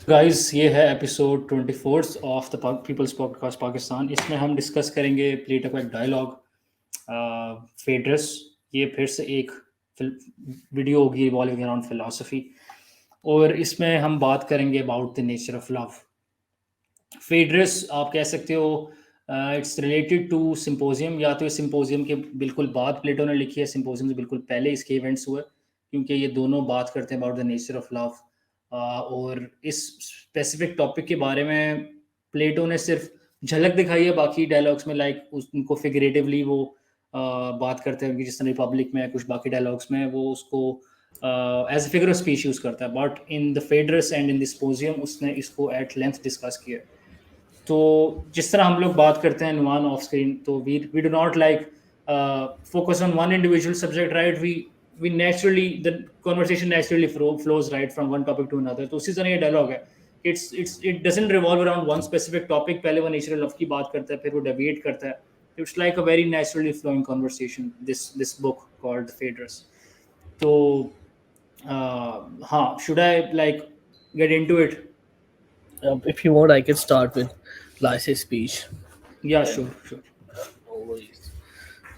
Guys, ये है episode 24 of the people's podcast Pakistan. इसमें हम डिस्कस करेंगे प्लेटो का एक डायलॉग फेड्रस। ये फिर से एक वीडियो होगी रिवॉल्विंग अराउंड फिलोसफी, और इसमें हम बात करेंगे about the nature of love. Phaedrus आप कह सकते हो इट्स रिलेटेड टू सिम्पोजियम, या तो ये सिम्पोजियम के बिल्कुल बाद प्लेटो ने लिखी है, सिम्पोजियम से बिल्कुल पहले इसके इवेंट्स हुए, क्योंकि ये दोनों बात करते हैं about the nature of love. और इस स्पेसिफिक टॉपिक के बारे में प्लेटो ने सिर्फ झलक दिखाई है, बाकी डायलॉग्स में लाइक उनको फिगरेटिवली वो बात करते हैं कि जिस तरह रिपब्लिक में कुछ बाकी डायलॉग्स में वो उसको as a figure of speech use करता है, but in the Phaedrus and in the Symposium उसने इसको एट लेंथ डिस्कस किया है। तो जिस तरह हम लोग बात करते हैं नुमान ऑफ स्क्रीन, तो we do not like focus on one individual subject, right? We naturally the conversation naturally flows right from one topic to another. तो उसी तरह ये डायलॉग है, it doesn't revolve around one specific topic. पहले वो natural love की बात करता है, फिर वो डेविएट करता है। It's like a very naturally flowing conversation, this book called Phaedrus. तो हाँ, should I like get into it? If you want, I can start with Lysias' speech. या श्योर श्योर। No worries.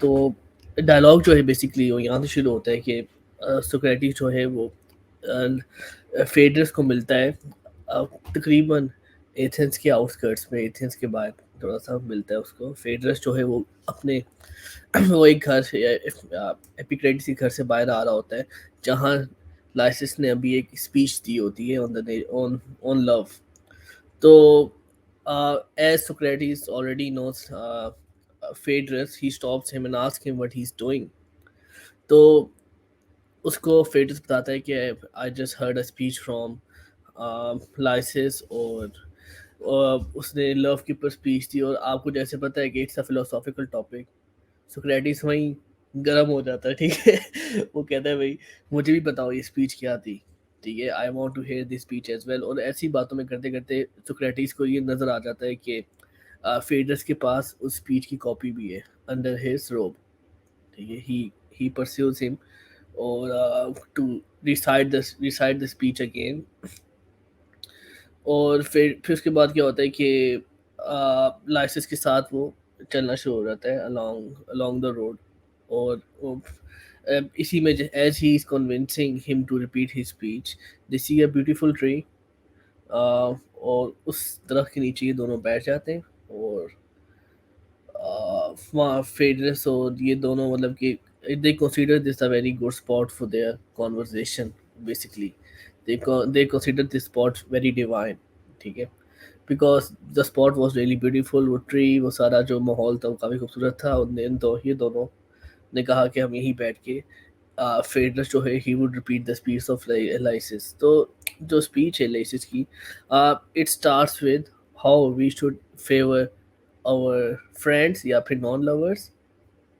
तो dialogue जो है basically वो यहाँ से शुरू होता है कि सोक्रेटिस जो है वो फेड्रस को मिलता है तकरीबन एथेंस के आउटस्कर्ट्स में, एथेंस के बाहर थोड़ा सा मिलता है उसको। फेड्रस जो है वो अपने वो एक घर से एपिक्रेटिस के घर से बाहर आ रहा होता है, जहाँ लाइसिस ने अभी एक स्पीच दी होती है ऑन लव। तो as Socrates already knows Phaedrus, he stops him and asks him what he's doing. तो उसको फेड्रस बताता है कि I just heard a speech from lysis, और उसने लव के ऊपर स्पीच दी, और आपको जैसे पता है कि it's a philosophical topic. Socrates वहीं गर्म हो जाता है, ठीक है। वो कहता है भाई मुझे भी बताओ ये स्पीच क्या थी, ठीक है, I want to hear this speech as well. और ऐसी बातों में करते करते सोक्रेटिस को ये नज़र आ जाता है कि फेड्रस के पास उस स्पीच की कॉपी भी है अंडर हिज रोब, ठीक है। ही परस्यूज हिम और to recite the speech again. और फिर उसके बाद क्या होता है कि लाइसिस के साथ वो चलना शुरू हो जाता है अलोंग अलोंग द रोड। और इसी में as he is convincing him to repeat his speech, they see a beautiful tree, और उस दरख्त के नीचे ये दोनों बैठ जाते हैं। और वहाँ फेडरस और ये दोनों मतलब कि they consider this a very good spot for their conversation basically। they consider this spot very divine, ठीक है, because the spot was really beautiful। वो ट्री, वो सारा जो माहौल था वो काफ़ी खूबसूरत था। और ये दोनों ने कहा कि हम यहीं बैठ के फेडरस जो है he would repeat the speech of Lysias. तो जो स्पीच है लाइसिस की, it starts with how we should favour our friends या फिर non lovers,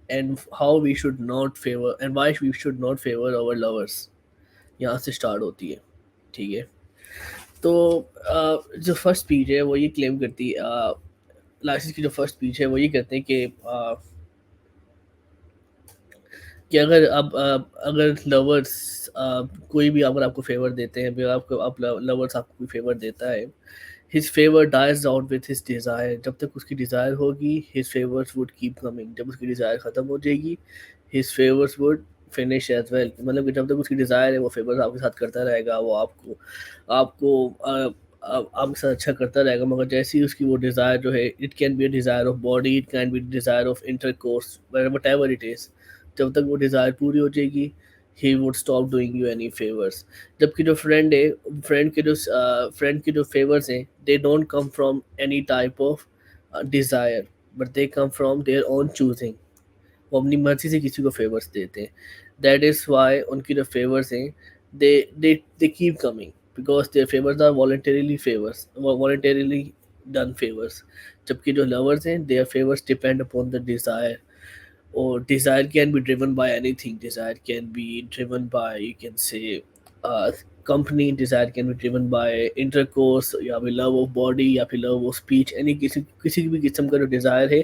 and how we should not favor and why we should not favor our lovers, यहाँ से start होती है, ठीक है। तो जो फर्स्ट स्पीच है वो ये क्लेम करती है, लाइसिस की जो फर्स्ट स्पीच है वो ये कहते हैं कि अगर लवर्स कोई भी अगर आपको फेवर देते हैं, अगर आप लवर्स आपको कोई फेवर देता है, his favor dies out with his desire। जब तक उसकी डिज़ायर होगी his favors would keep coming। जब उसकी डिज़ायर ख़त्म हो जाएगी his favors would finish as well। मतलब कि जब तक उसकी डिज़ायर है वो फेवर्स आपके साथ करता रहेगा, वो आपको आपको आपके साथ अच्छा करता रहेगा। मगर जैसे ही उसकी वो डिज़ायर जो है, it can be a desire of body, it can be desire of intercourse, what ever it is, जब तक वो डिज़ायर पूरी हो जाएगी he would stop doing you any favors। जबकि जो फ्रेंड है, फ्रेंड के जो फेवर्स हैं, they don't come from any type of desire, but they come from their own choosing। वो अपनी मर्जी से किसी को फेवर्स देते हैं। दैट इज़ वाई उनकी जो फेवर्स हैं they keep coming, because their favours are voluntarily done favours. जबकि जो लवर्स हैं, their favours depend upon the desire. or desire can be driven by anything। Desire can be driven by, you can say, company। Desire can be driven by intercourse, या फिर love of body, या फिर love of speech। यानी किसी भी किस्म का जो डिज़ायर है,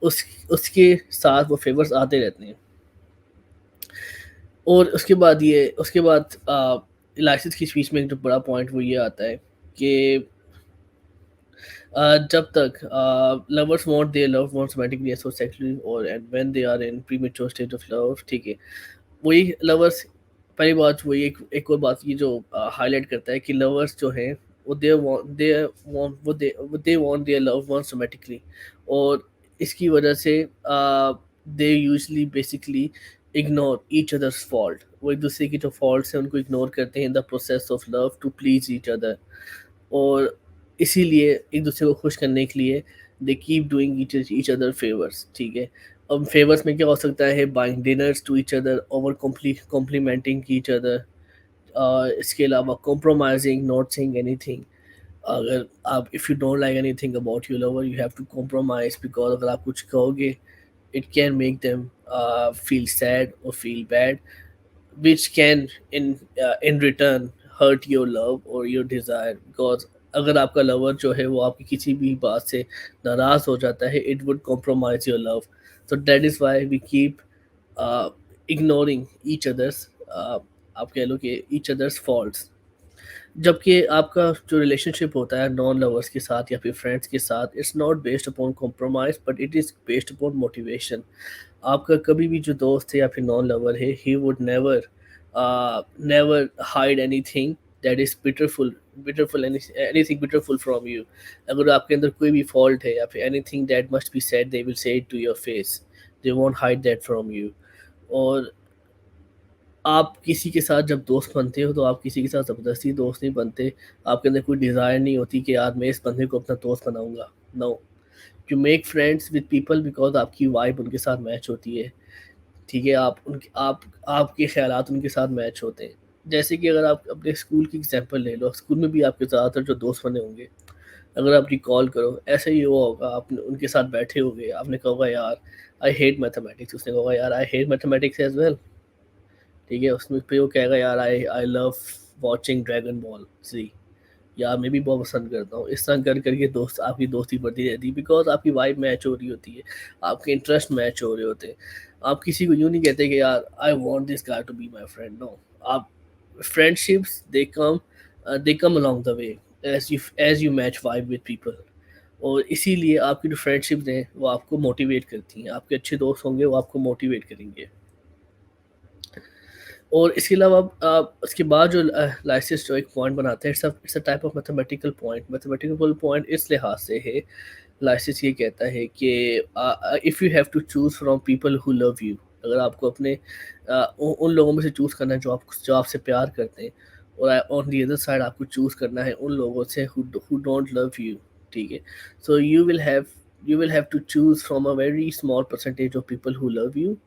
उसके साथ वो फेवर्स आते रहते हैं। और उसके बाद लाइसिस की स्पीच में एक जो बड़ा पॉइंट वो ये आता है कि जब तक lovers want their love once romantically and sexually और and when they are in premature stage of love, ठीक है, वही लवर्स, पहली बात वही एक और बात ये जो हाईलाइट करता है कि लवर्स जो हैं वो they want their love once romantically, और इसकी वजह से they usually basically ignore each others fault, वो एक दूसरे की जो फॉल्ट्स हैं उनको इग्नोर करते हैं in the process of love to please each other, और इसीलिए एक दूसरे को खुश करने के लिए they keep doing each other favours, ठीक है। अब फेवर्स में क्या हो सकता है, buying dinners to each other, over complimenting each other, इसके अलावा कॉम्प्रोमाइजिंग, नॉट सेइंग एनीथिंग। अगर आप if you don't like anything about your lover you have to compromise, because अगर आप कुछ कहोगे it can make them feel sad और feel bad, which can in return hurt your love or your desire, because अगर आपका lover जो है वो आपकी किसी भी बात से नाराज हो जाता है it would compromise your love, so that is why we keep ignoring each other's आप कह लो कि each other's faults। जबकि आपका जो रिलेशनशिप होता है नॉन लवर्स के साथ या फिर फ्रेंड्स के साथ, it's not based upon compromise but it is based upon motivation. आपका कभी भी जो दोस्त है या फिर नॉन लवर है, he would never never hide anything that is bitterful anything bitterful from you. अगर आपके अंदर कोई भी फॉल्ट है या फिर anything that must be said, they will say it to your face, they won't hide that from you. और आप किसी के साथ जब दोस्त बनते हो तो आप किसी के साथ ज़बरदस्ती दोस्त नहीं बनते, आपके अंदर कोई डिज़ायर नहीं होती कि यार मैं इस बंदे को अपना दोस्त बनाऊंगा, no, you make friends with people because आपकी वाइब उनके साथ मैच होती है, ठीक है, आपके ख्यालात उनके साथ मैच होते हैं। जैसे कि अगर आप अपने स्कूल की एग्जांपल ले लो, स्कूल में भी आपके ज़्यादातर जो दोस्त बने होंगे, अगर आप रिकॉल करो ऐसा ही हुआ होगा, आप उनके साथ बैठे होगे, आपने कहा होगा यार आई हेट मैथमेटिक्स, उसने कहा होगा यार I hate mathematics as well, ठीक है, उसमें फिर वो कहेगा यार I I love watching Dragon Ball Z, यार मैं भी बहुत पसंद करता हूँ। इस तरह कर करके दोस्त आपकी दोस्ती बढ़ती रहती है बिकॉज आपकी वाइब मैच हो रही होती है, आपके इंटरेस्ट मैच हो रहे होते हैं। आप किसी को यूँ नहीं कहते कि यार I want this guy to be my friend, no, आप friendships they come along the way as you match vibe with people, और इसीलिए आपकी जो फ्रेंडशिप्स हैं वो आपको मोटिवेट करती हैं, आपके अच्छे दोस्त होंगे वो आपको मोटिवेट करेंगे। और इसके अलावा उसके बाद जो लाइसिस जो एक पॉइंट बनाते हैं, it's a type of mathematical point इस लिहाज से है, लाइसिस ये कहता है कि if you have to choose from people who love you, अगर आपको अपने उन लोगों में से चूज़ करना है जो आपसे प्यार करते हैं, और ऑन दी अदर साइड आपको चूज़ करना है उन लोगों से हु डोंट लव यू, ठीक है, so you will have to choose from a very small percentage of people who love you,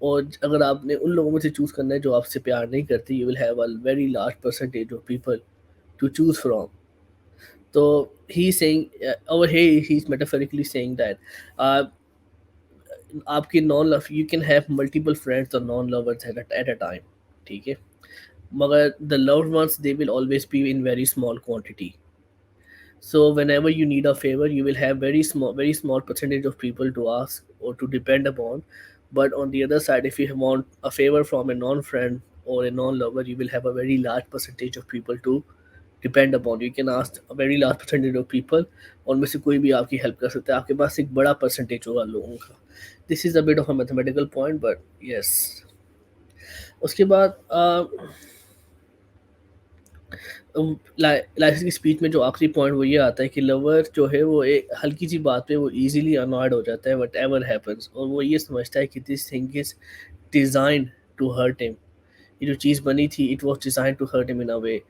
और अगर आपने उन लोगों में से चूज़ करना है जो आपसे प्यार नहीं करते, you will have a very large percentage of people to choose from. तो he saying over here he is metaphorically saying that आपके non love you can have multiple friends और non lovers at a time, ठीक है, मगर the loved ones they will always be in very small quantity, so whenever you need a favor you will have very small percentage of people to ask or to depend upon, but on the other side if you want a favor from a non-friend or a non-lover you will have a very large percentage of people to depend upon, you can ask a very large percentage of people, और में से कोई भी आपकी help कर सकता है, आपके पास एक बड़ा परसेंटेज होगा लोगों का। This is a bit of a mathematical point but yes. उसके बाद लाइसिस की स्पीच में जो आखिरी पॉइंट वो ये आता है कि लवर जो है वो एक हल्की सी बात पे वो इजीली अनॉयड हो जाता है वट एवर हैपन्स, और वो ये समझता है कि this thing is design to hurt him, ये जो चीज़ बनी थी it was design to hurt him in a way,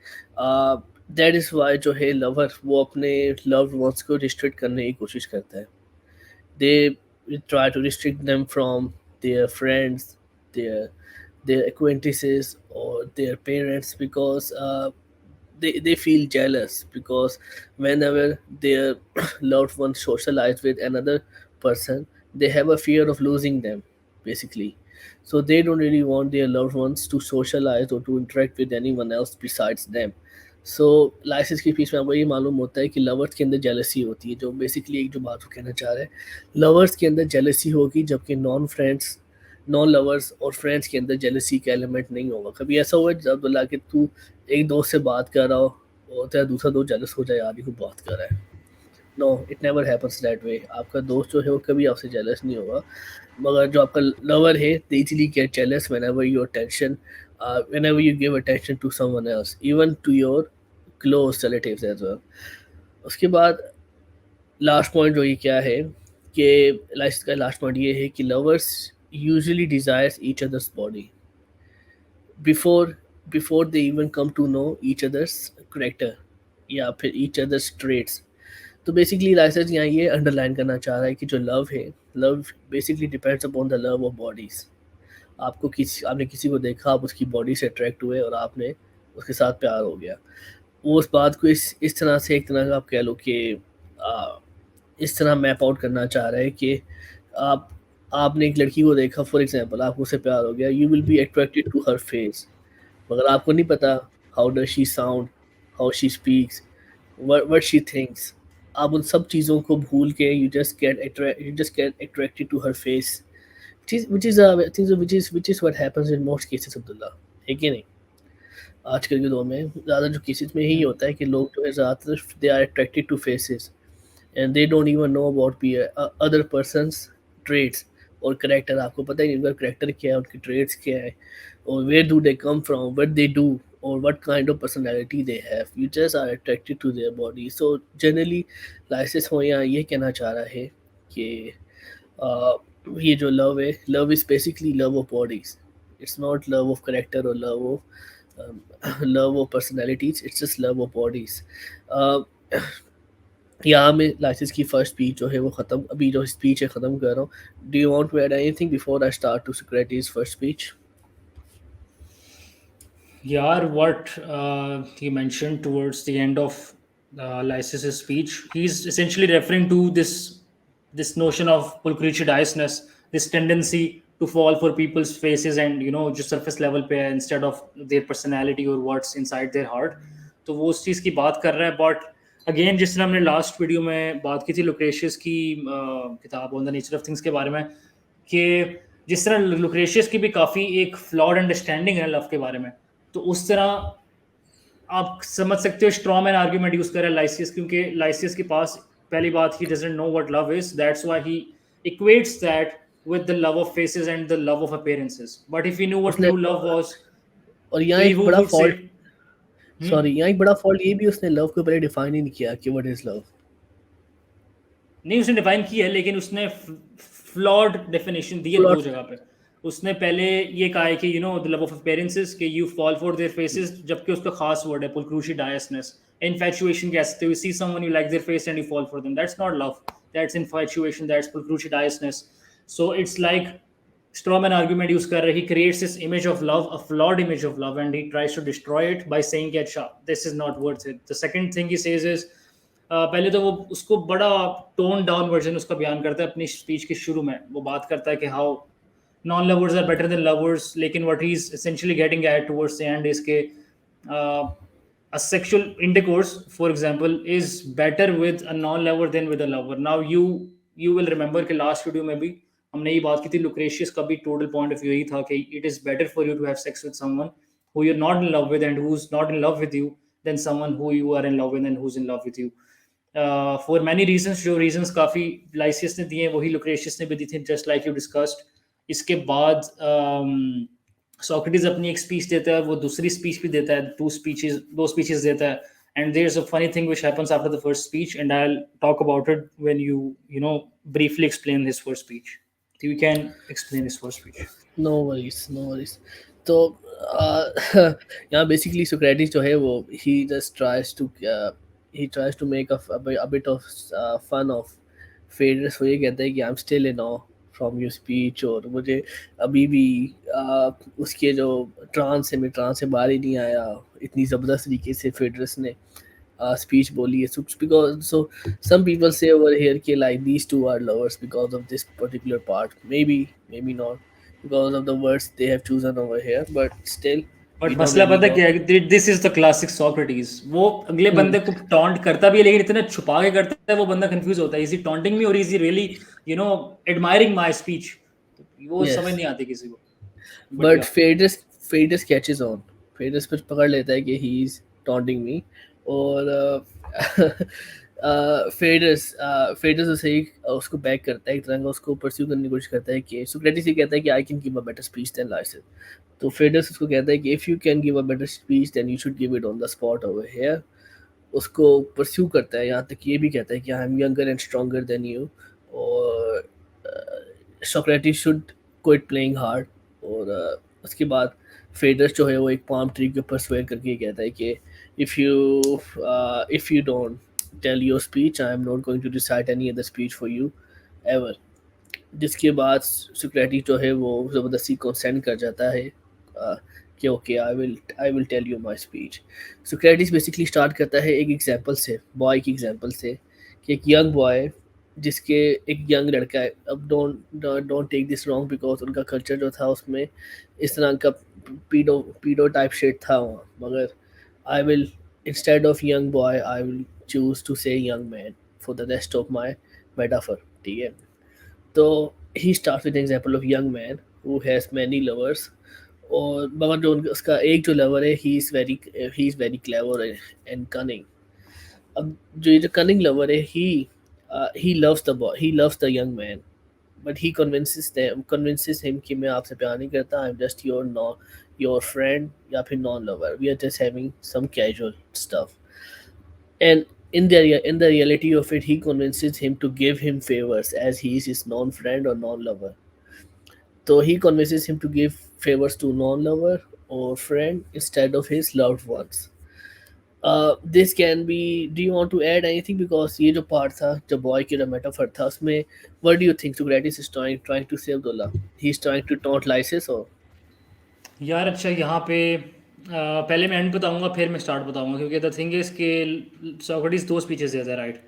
that is why जो है लवर वो अपने लव्ड वंस को रिस्ट्रिक्ट करने की कोशिश करता है, they try to restrict them from their friends, their their acquaintances or their parents, because they feel jealous, because whenever their loved ones socialize with another person they have a fear of losing them basically, so they don't really want their loved ones to socialize or to interact with anyone else besides them। So licence के पीछे आपको ये मालूम होता है कि lovers के अंदर जेलसी होती है, जो बेसिकली एक जो बात वो कहना चाह रहे हैं, लवर्स के अंदर जेलसी होगी जबकि नॉन फ्रेंड्स नॉन लवर्स और फ्रेंड्स के अंदर जेलसी का एलिमेंट नहीं होगा। कभी ऐसा हुआ है जब बोला कि तू एक दोस्त से बात कर रहा हो और तेरा दूसरा दोस्त जेलस हो जाए, यार ये बात कर रहा है? No, it never happens that way. आपका दोस्त जो है वो कभी आपसे जेलस नहीं होगा, मगर जो आपका लवर है they easily get jealous whenever your tension, whenever you give attention to someone else, even to your close relatives as well. उसके बाद लास्ट पॉइंट जो ये क्या है कि लाइफ का लास्ट पॉइंट ये है कि lovers usually desires each other's body before before they even come to know each other's character या फिर ईच अदर्स ट्रेट्स। तो बेसिकली लाइसेंस यहाँ ये अंडरलाइन करना चाह रहा है कि जो लव है, love basically depends upon the love of bodies. आपने किसी को देखा, आप उसकी बॉडी से अट्रैक्ट हुए और आपने उसके साथ प्यार हो गया। वो उस बात को इस तरह से, एक तरह का आप कह लो कि इस तरह मैप आउट करना चाह रहा है कि आप आपने एक लड़की को देखा, फॉर एग्जांपल आपको उससे प्यार हो गया, you will be attracted to her face, मगर आपको नहीं पता how does she sound, how she speaks, what she thinks. आप उन सब चीज़ों को भूल के you just get attracted to her face, which is what happens in most cases, Abdullah, है कि नहीं? आजकल के दौर में ज़्यादा जो केसेस में यही हम्म, होता है कि लोग जो है ज़्यादातर they are attracted to faces and they don't even know about be other person's traits और करेक्टर। आपको पता ही नहीं उनका करेक्टर क्या है, उनकी ट्रेड्स क्या है, और where do they come from, what they do, और what kind of personality they have. You just are attracted to their body. So generally Lysias हो यहाँ ये कहना चाह रहा है कि uh, ये जो लव है, love is basically love of bodies. It's not love of character और love of love of personalities, it's just love of bodies. यहाँ मैं लाइसिस की फर्स्ट स्पीच जो है वो ख़त्म, अभी जो स्पीच है ख़त्म कर रहा हूँ। Do you want to add anything before I start to Socrates first speech? यार what he mentioned towards the end of Lysias' speech, he's essentially referring to this notion of pulchritudinousness, this tendency to fall for people's faces and जो surface level पे है instead of their personality or what's inside their heart. तो वो उस चीज़ की बात कर रहा है। बट अगेन जिस तरह हमने लास्ट वीडियो में बात की थी लुक्रेशियस की किताब on the nature of things के बारे में, कि जिस तरह लुक्रेशियस की भी काफ़ी एक फ्लॉड अंडरस्टैंडिंग है लव के बारे में, तो उस तरह आप समझ सकते हो स्ट्रॉ मैन आर्ग्यूमेंट यूज कर रहा है लाइसियस, क्योंकि लाइसियस के पास पहली बात he doesn't know what love is, that's why he equates that with the love of faces and the love of appearances. But if he knew what उसने true love was, और यहाँ तो he एक बड़ा would say, फॉल्ट, सॉरी, यहाँ एक बड़ा fault ये भी, उसने लव को पहले डिफाइन ही नहीं किया कि व्हाट इज लव। नहीं उसने डिफाइन की है, लेकिन उसने फ्लॉड डेफिनेशन दी है दो जगह पे। उसने पहले ये कहा है कि द लव ऑफ अपेयरेंसेस, कि you fall for their faces, जबकि उसका खास वर्ड है पुलक्रूशिडायसनेस। इनफैचुएशन कह सकते हो, you see someone you like their face and you fall for them, that's not love, that's infatuation, that's pulchritudinousness. So it's like strawman argument use कर रहे, he creates this image of love, a flawed image of love, and he tries to destroy it by saying that this is not worth it. The second thing he says is, पहले तो वो उसको बड़ा tone down version उसका बयान करता है अपनी स्पीच के शुरू में। वो बात करता है कि how non lovers are better than lovers, लेकिन what he is essentially getting at towards the end is के a sexual intercourse, for example, is better with a non-lover than with a lover. Now you will remember कि last video में भी हमने ये बात की थी, लुक्रेशियस का भी टोटल पॉइंट ऑफ व्यू यही था कि it is better for you to have sex with someone who you're not in love with and who's not in love with you than someone who you are in love with and who's in love with you. For many reasons, जो reasons काफ़ी लाइसियस ने दिए वही लुक्रेशियस ने भी दी थी, just like you discussed. इसके बाद सोक्रेटिस अपनी एक स्पीच देता है, वो दूसरी स्पीच भी देता है, दो स्पीचेस देता है, and there's a funny thing which happens after the first speech, and I'll talk about it when you briefly explain his first speech. So you can explain his first speech. No worries, no worries. तो यहाँ basically Socrates जो है वो he tries to make a bit of fun of Phaedrus। वो ये कहता है कि I am still in awe from your speech, और मुझे अभी भी उसके जो ट्रांस है, मैं ट्रांस से बाहर ही नहीं आया, इतनी ज़बरदस्त तरीके से Phaedrus ने speech बोली है। So some people say over here कि like these two are lovers because of this particular part, maybe not because of the words they have chosen over here, but still but we don't मसला really पता know. क्या है, this is the classic Socrates. वो अगले Hmm. बंदे को taunt करता भी है, लेकिन इतना छुपा के करता है, वो बंदा कंफ्यूज होता है, इज ही टॉन्टिंग मी और is he really admiring my speech. वो समझ yes. नहीं आती किसी को, बट But या Phaedrus catches on. Phaedrus कुछ पकड़ लेता है कि he is taunting me, और Phaedrus उसे ही उसको बैक करता है, एक तरह का उसको परस्यू करने की कोशिश करता है कि Socrates ही कहता है कि I can give a better speech than Lysias. तो Phaedrus उसको कहता है कि if you can give a better speech then you should give it on the spot over here. उसको परस्यू करता है, यहाँ तक ये भी कहता है कि I am younger and stronger than you, और Socrates should quit playing hard. और उसके बाद फेडरस जो है वो एक पाम ट्री के ऊपर स्वेयर करके कहता है कि if you don't tell your speech I am not going to decide any other speech for you ever. जिसके बाद सोक्रेटिस जो है वो ज़बरदस्ती कंसेंट कर जाता है कि okay I will tell you my speech. Socrates basically start करता है एक एग्जांपल से, बॉय की एग्जांपल से, कि एक यंग बॉय जिसके एक यंग लड़का है। अब don't take this wrong because उनका कल्चर जो था उसमें इस तरह का पीडो टाइप शेट था वहाँ, मगर I will instead of young boy I will choose to say young man for the rest of my metaphor. ठीक है, तो he start with example of young man who has many lovers, और मगर जो उसका एक जो लवर है he is very clever and cunning. अब जो ये जो कनिंग लवर है he loves the young man, but he convinces him कि मैं आपसे प्यार नहीं करता, I am just your friend या फिर non lover, we are just having some casual stuff. And in the reality of it, he convinces him to give him favors as he is his non-friend or non-lover. So he convinces him to give favors to non-lover or friend instead of his loved ones. This can be. Do you want to add anything? Because ये जो part था, जो boy की जो metaphor था, उसमें what do you think Socrates is trying to save Dullah? He's trying to taunt Lysis, or यार अच्छा यहाँ पे पहले मैं एंड बताऊंगा फिर मैं स्टार्ट बताऊंगा, क्योंकि द थिंग इज कि सोक्रेटिस दो स्पीचेस देता है, राइट।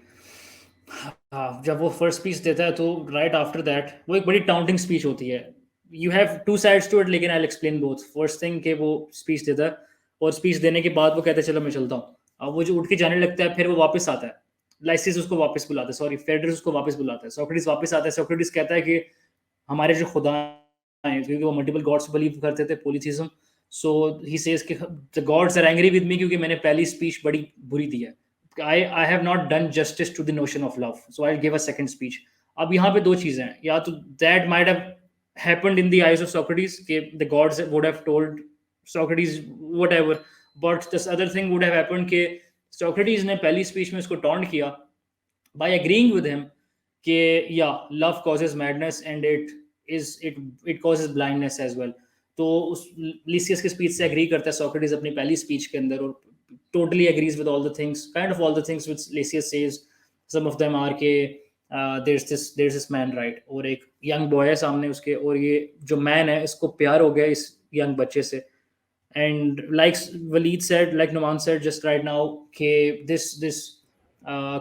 हाँ, जब वो फर्स्ट स्पीच देता है तो राइट आफ्टर दैट वो एक बड़ी टाउंटिंग स्पीच होती है। You have two sides to it, लेकिन I explain both. First thing कि वो स्पीच देता है, और स्पीच देने के बाद वो कहता है चलो मैं चलता हूँ। अब वो जो उठ के जाने लगता है फिर वो वापस आता है। लाइसिस उसको वापस बुलाता है, सॉरी फेडरस उसको वापस बुलाता है। सोक्रेटिस वापस आता है। सोक्रेटिस कहता है कि हमारे जो खुदा हैं, क्योंकि वो मल्टीपल गॉड्स बिलीव करते थे, पोलिथिज्म। सो ही सेज कि the gods are angry with me क्योंकि मैंने पहली स्पीच बड़ी बुरी दी है। I have not done justice to the notion of love, so I'll give a second speech. अब यहाँ पे दो चीजें हैं, या तो that might have happened in the eyes of Socrates कि the gods would have told Socrates whatever, but this other thing would have happened कि Socrates ने पहली स्पीच में उसको टॉन्ट किया by agreeing with him कि yeah, love causes madness and it causes blindness as well. तो उस लिसियस की स्पीच से एग्री करता है सोक्रेटिस अपनी पहली स्पीच के अंदर, और totally agrees with all the things, kind of all the things which Lysias says. Some of them are के there's this man, right, और एक young boy है सामने उसके, और ये जो man है इसको प्यार हो गया इस young बच्चे से। And like Waleed said, like Numan said just right now, okay, this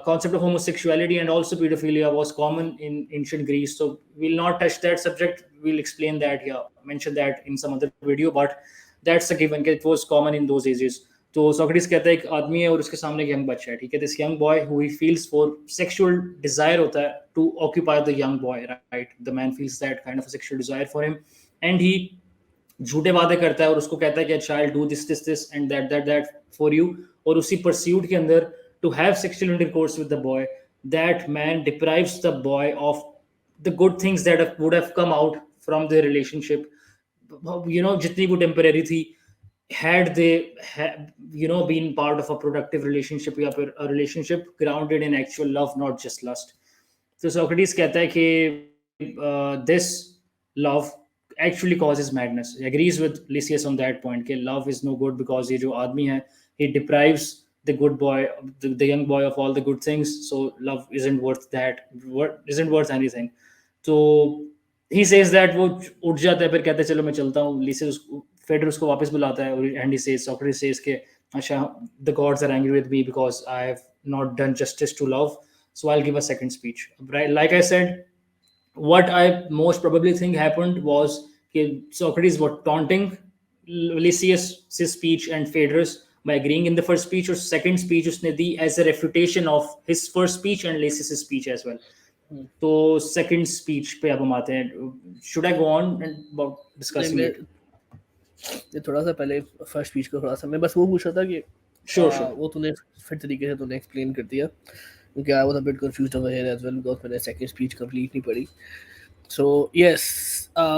concept of homosexuality and also pedophilia was common in ancient Greece. So we'll not touch that subject. We'll explain that here, mention that in some other video, but that's a given. It was common in those ages. तो Socrates कहता है एक आदमी है और उसके सामने एक यंग बच्चा है, ठीक है। This young boy who he feels for sexual desire होता है to occupy the young boy, right. The man feels that kind of sexual desire for him, and he झूठे वादे करता है और उसको कहता है कि अच्छा I will do this this this and that for you. और उसी परस्यूट के अंदर to have sexual intercourse with the boy, that man deprives the boy of the good things that would have come out from the relationship, जितनी वो temporary थी, had they been part of a productive relationship या फिर a relationship grounded in actual love, not just lust. तो Socrates कहता है कि this love actually causes madness. He agrees with Lysias on that point कि love is no good because ये जो आदमी है he deprives the good boy, the young boy of all the good things, so love isn't worth anything. तो he says that वो उठ जाता है, फिर कहता है चलो मैं चलता हूँ। Lysias फेडर उसको वापस बुलाता है, and he says, Socrates says के अच्छा the gods are angry with me because I have not done justice to love, so I will give a second speech. Like I said, what I most probably think happened was Socrates was taunting Lysias' speech and Phaedrus by agreeing in the first speech, और second speech उसने दी as a refutation of his first speech and Lysias' speech as well. हम्म। तो second speech पे अब हम आते हैं. Should I go on and about नहीं discussing मैं इट? ये थोड़ा सा पहले फर्स्ट स्पीच को थोड़ा सा मैं बस वो पूछ रहा था कि श्योर श्योर. वो तूने फिर तरीके से तूने एक्सप्लेन कर दिया, क्योंकि I was a bit confused over here as well because मैंने सेकंड स्पीच कंप्लीट नहीं पढ़ी. So yes,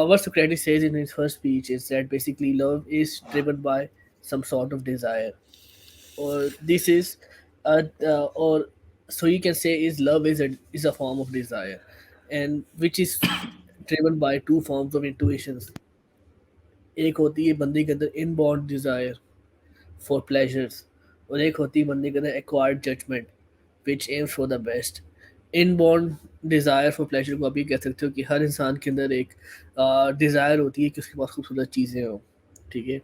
what Socrates says in his first speech is that basically love is driven by some sort of desire, or this is, or so you can say is love is a form of desire, and which is driven by two forms of intuitions. एक होती है बंदे के अंदर inborn desire for pleasures, और एक होती है बंदे के अंदर acquired judgement which aims for the best. Inborn desire for pleasure को आप ये कह सकते हो कि हर इंसान के अंदर एक डिज़ायर होती है कि उसके पास खूबसूरत चीज़ें हों. ठीक है,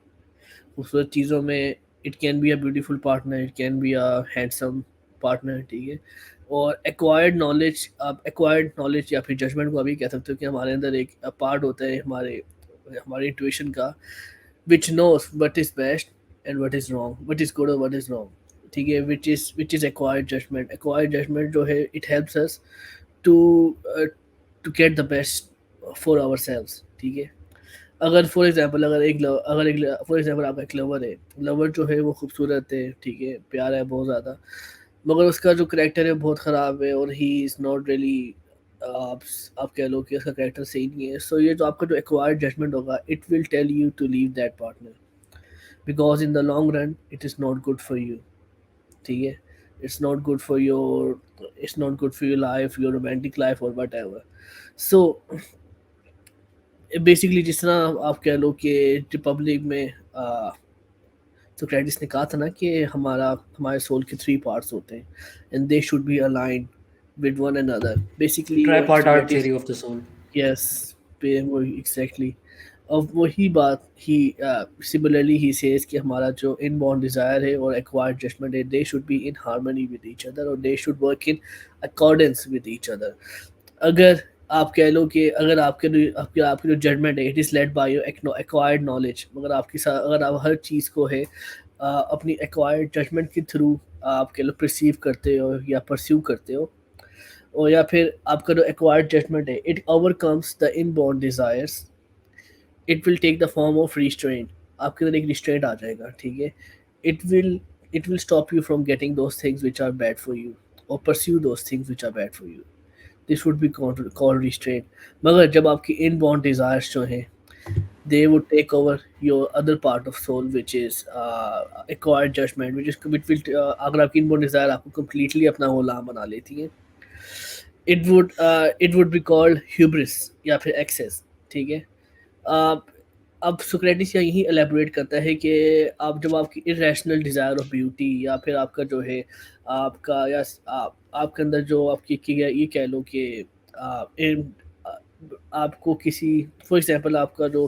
खूबसूरत चीज़ों में it can be a beautiful partner, it can be a handsome partner. ठीक है, और एक्वायर्ड नॉलेज, आप एक्वायर्ड नॉलेज या फिर जजमेंट को आप ये कह सकते हो कि हमारे अंदर एक पार्ट होता है हमारे हमारे इंट्यूशन का, which knows what is best and what is wrong, what is good or what is wrong. ठीक है, which is acquired judgment. Acquired judgment जो है it helps us to uh, to get the best for ourselves. ठीक है, अगर for example for example आपका एक lover है, लवर जो है वो खूबसूरत है, ठीक है, प्यारा है बहुत ज़्यादा, मगर उसका जो करेक्टर है बहुत ख़राब है और ही इज़ नॉट रियली, आप आप कह लो कि उसका करेक्टर सही नहीं है. सो ये जो आपका जो एक्वायर्ड जजमेंट होगा it will tell you to leave that partner, because in the long run it is not good for you. ठीक है, it's not good for your, it's not good for your life, your romantic life और whatever. सो बेसिकली जिस तरह आप कह लो कि रिपब्लिक में सोक्रेटिस ने कहा था ना कि हमारे सोल के थ्री पार्ट्स होते हैं and they should B aligned with one another. Basically what tripartite Socrates, theory of the soul. Yes, पे वही एग्जैक्टली. अब वही बात ही सिमिलरली ही सेज कि हमारा जो इनबॉर्न डिज़ायर है और एक्वायर्ड जजमेंट है they should be in harmony with each other और they should work in accordance with each other. अगर आप कह लो कि अगर आपकी जो जजमेंट है it is led by your acquired knowledge, मगर अगर आप हर चीज़ को है अपनी एक्वायर्ड जजमेंट के थ्रू आप कह लो परसीव करते हो या परस्यू करते हो, और या फिर आपका जो एक्वायर्ड जजमेंट है it overcomes the inborn desires, it will take the form of restraint. आपके अंदर एक रिस्ट्रेंट आ जाएगा. ठीक है, it will it will stop you from getting those things which are bad for you और pursue those things which are bad for you. This would be called restraint. मगर जब आपकी इनबॉर्न डिज़ायर्स जो हैं they would take over your other part of soul which is acquired judgment which will अगर आपकी inborn desire आपको completely अपना गुलाम बना लेती है, it would be called hubris या फिर excess. ठीक है, आप अब सोक्रेटिस यही एलेबोरेट करता है कि आप जब आपकी इरेशनल डिज़ायर ऑफ ब्यूटी या फिर आपका जो है आपका या आपके अंदर जो आपकी ये कह लो कि आ, आपको किसी फॉर एग्जांपल आपका जो